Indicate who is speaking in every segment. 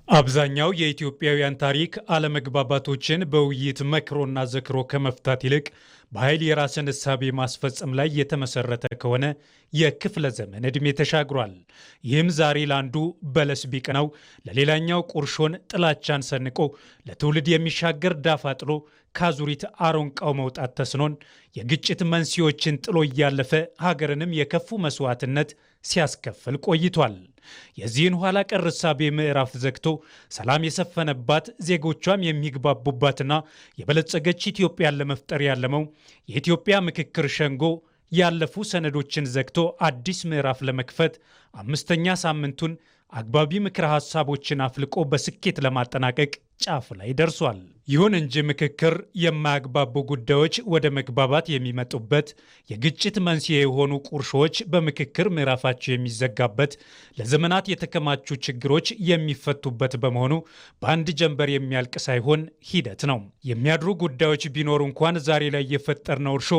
Speaker 1: አብዛኛው የኢትዮጵያውያን ታሪክ አለመግባባቶችን በውይይት መክሮና ዘክሮ ከመፍታት ይልቅ በኃይል የራስን እሳቤ ማስፈጸም ላይ የተመሰረተ ከሆነ የክፍለ ዘመን ዕድሜ ተሻግሯል። ይህም ዛሬ ለአንዱ በለስ ቢቀናው ለሌላኛው ቁርሾን፣ ጥላቻን ሰንቆ ለትውልድ የሚሻገር ዳፋ ጥሎ ካዙሪት አሮንቃው መውጣት ተስኖን የግጭት መንስኤዎችን ጥሎ እያለፈ ሀገርንም የከፉ መስዋዕትነት ሲያስከፍል ቆይቷል። የዚህን ኋላ ቀር እሳቤ ምዕራፍ ዘግቶ ሰላም የሰፈነባት ዜጎቿም የሚግባቡባትና የበለጸገች ኢትዮጵያን ለመፍጠር ያለመው የኢትዮጵያ ምክክር ሸንጎ ያለፉ ሰነዶችን ዘግቶ አዲስ ምዕራፍ ለመክፈት 5ኛ ሳምንቱን አግባቢ ምክረ ሐሳቦችን አፍልቆ በስኬት ለማጠናቀቅ ጫፍ ላይ ደርሷል። ይሁን እንጂ ምክክር የማያግባቡ ጉዳዮች ወደ መግባባት የሚመጡበት፣ የግጭት መንስኤ የሆኑ ቁርሾች በምክክር ምዕራፋቸው የሚዘጋበት፣ ለዘመናት የተከማቹ ችግሮች የሚፈቱበት በመሆኑ በአንድ ጀንበር የሚያልቅ ሳይሆን ሂደት ነው። የሚያድሩ ጉዳዮች ቢኖሩ እንኳን ዛሬ ላይ የፈጠርነው እርሾ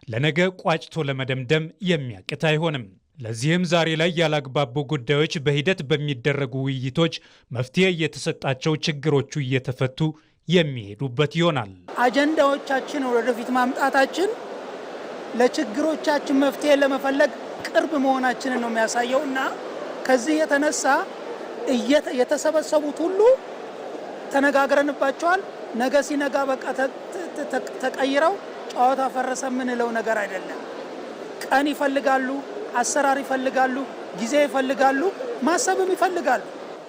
Speaker 1: ለነገ ቋጭቶ ለመደምደም የሚያቅት አይሆንም። ለዚህም ዛሬ ላይ ያላግባቡ ጉዳዮች በሂደት በሚደረጉ ውይይቶች መፍትሄ እየተሰጣቸው ችግሮቹ እየተፈቱ የሚሄዱበት ይሆናል።
Speaker 2: አጀንዳዎቻችን ወደፊት ማምጣታችን ለችግሮቻችን መፍትሄ ለመፈለግ ቅርብ መሆናችንን ነው የሚያሳየው እና ከዚህ የተነሳ የተሰበሰቡት ሁሉ ተነጋግረንባቸዋል። ነገ ሲነጋ በቃ ተቀይረው ጨዋታ ፈረሰ የምንለው ነገር አይደለም። ቀን ይፈልጋሉ፣ አሰራር ይፈልጋሉ፣ ጊዜ ይፈልጋሉ፣ ማሰብም ይፈልጋሉ።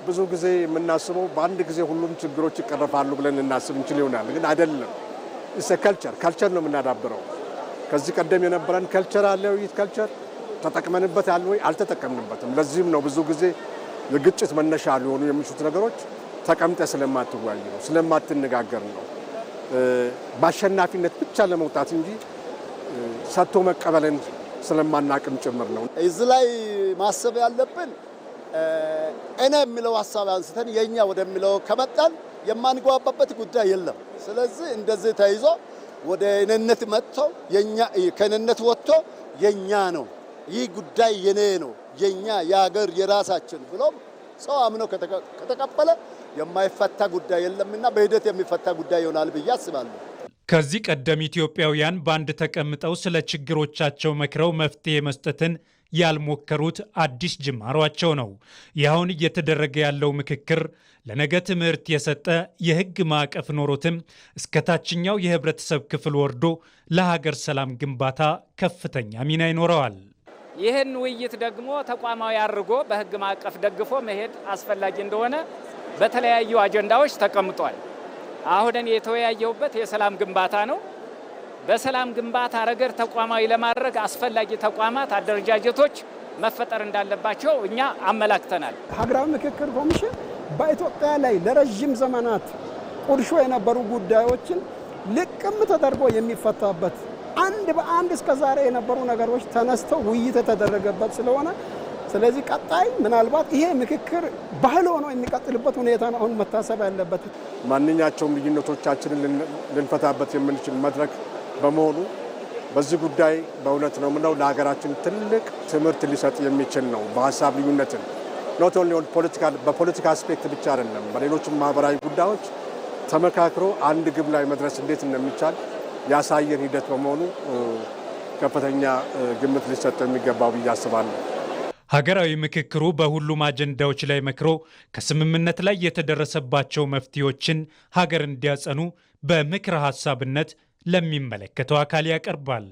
Speaker 3: ብዙ ጊዜ የምናስበው በአንድ ጊዜ ሁሉም ችግሮች ይቀረፋሉ ብለን እናስብ እንችል ይሆናል። ግን አይደለም። ካልቸር ነው የምናዳብረው። ከዚህ ቀደም የነበረን ካልቸር አለ። ውይይት ካልቸር ተጠቅመንበት ያለ ወይ አልተጠቀምንበትም። ለዚህም ነው ብዙ ጊዜ የግጭት መነሻ ሊሆኑ የሚችሉት ነገሮች ተቀምጠ ስለማትወያይ ነው፣ ስለማትነጋገር ነው። በአሸናፊነት ብቻ ለመውጣት እንጂ ሰጥቶ መቀበልን ስለማናቅም ጭምር ነው።
Speaker 4: እዚህ ላይ ማሰብ ያለብን እኔ የሚለው ሀሳብ አንስተን የኛ ወደሚለው ከመጣን የማንግባባበት ጉዳይ የለም። ስለዚህ እንደዚህ ተይዞ ወደ እኔነት መጥቶ የኛ ከእኔነት ወጥቶ የኛ ነው፣ ይህ ጉዳይ የኔ ነው፣ የኛ የሀገር የራሳችን ብሎ ሰው አምኖ ከተቀበለ የማይፈታ ጉዳይ የለምና በሂደት የሚፈታ ጉዳይ ይሆናል ብዬ አስባለሁ።
Speaker 1: ከዚህ ቀደም ኢትዮጵያውያን በአንድ ተቀምጠው ስለ ችግሮቻቸው መክረው መፍትሄ መስጠትን ያልሞከሩት አዲስ ጅማሯቸው ነው። ይኸውን እየተደረገ ያለው ምክክር ለነገ ትምህርት የሰጠ የሕግ ማዕቀፍ ኖሮትም እስከ ታችኛው የህብረተሰብ ክፍል ወርዶ ለሀገር ሰላም ግንባታ ከፍተኛ ሚና ይኖረዋል።
Speaker 5: ይህን ውይይት ደግሞ ተቋማዊ አድርጎ በሕግ ማዕቀፍ ደግፎ መሄድ አስፈላጊ እንደሆነ በተለያዩ አጀንዳዎች ተቀምጧል። አሁን እኔ የተወያየሁበት የሰላም ግንባታ ነው። በሰላም ግንባታ ረገድ ተቋማዊ ለማድረግ አስፈላጊ ተቋማት፣ አደረጃጀቶች መፈጠር እንዳለባቸው እኛ አመላክተናል።
Speaker 6: ሀገራዊ ምክክር ኮሚሽን በኢትዮጵያ ላይ ለረጅም ዘመናት ቁርሾ የነበሩ ጉዳዮችን ልቅም ተደርጎ የሚፈታበት አንድ በአንድ እስከ ዛሬ የነበሩ ነገሮች ተነስተው ውይይት የተደረገበት ስለሆነ ስለዚህ ቀጣይ ምናልባት ይሄ ምክክር ባህል ሆኖ የሚቀጥልበት ሁኔታ ነው አሁን መታሰብ ያለበት።
Speaker 3: ማንኛቸውም ልዩነቶቻችንን ልንፈታበት የምንችል መድረክ በመሆኑ በዚህ ጉዳይ በእውነት ነው ምነው ለሀገራችን ትልቅ ትምህርት ሊሰጥ የሚችል ነው። በሀሳብ ልዩነትን ኖት ኦንሊ በፖለቲካ አስፔክት ብቻ አይደለም፣ በሌሎችም ማህበራዊ ጉዳዮች ተመካክሮ አንድ ግብ ላይ መድረስ እንዴት እንደሚቻል ያሳየን ሂደት በመሆኑ ከፍተኛ ግምት ሊሰጠው የሚገባው ብዬ አስባለሁ።
Speaker 1: ሀገራዊ ምክክሩ በሁሉም አጀንዳዎች ላይ መክሮ ከስምምነት ላይ የተደረሰባቸው መፍትሄዎችን ሀገር እንዲያጸኑ በምክረ ሐሳብነት ለሚመለከተው አካል ያቀርባል።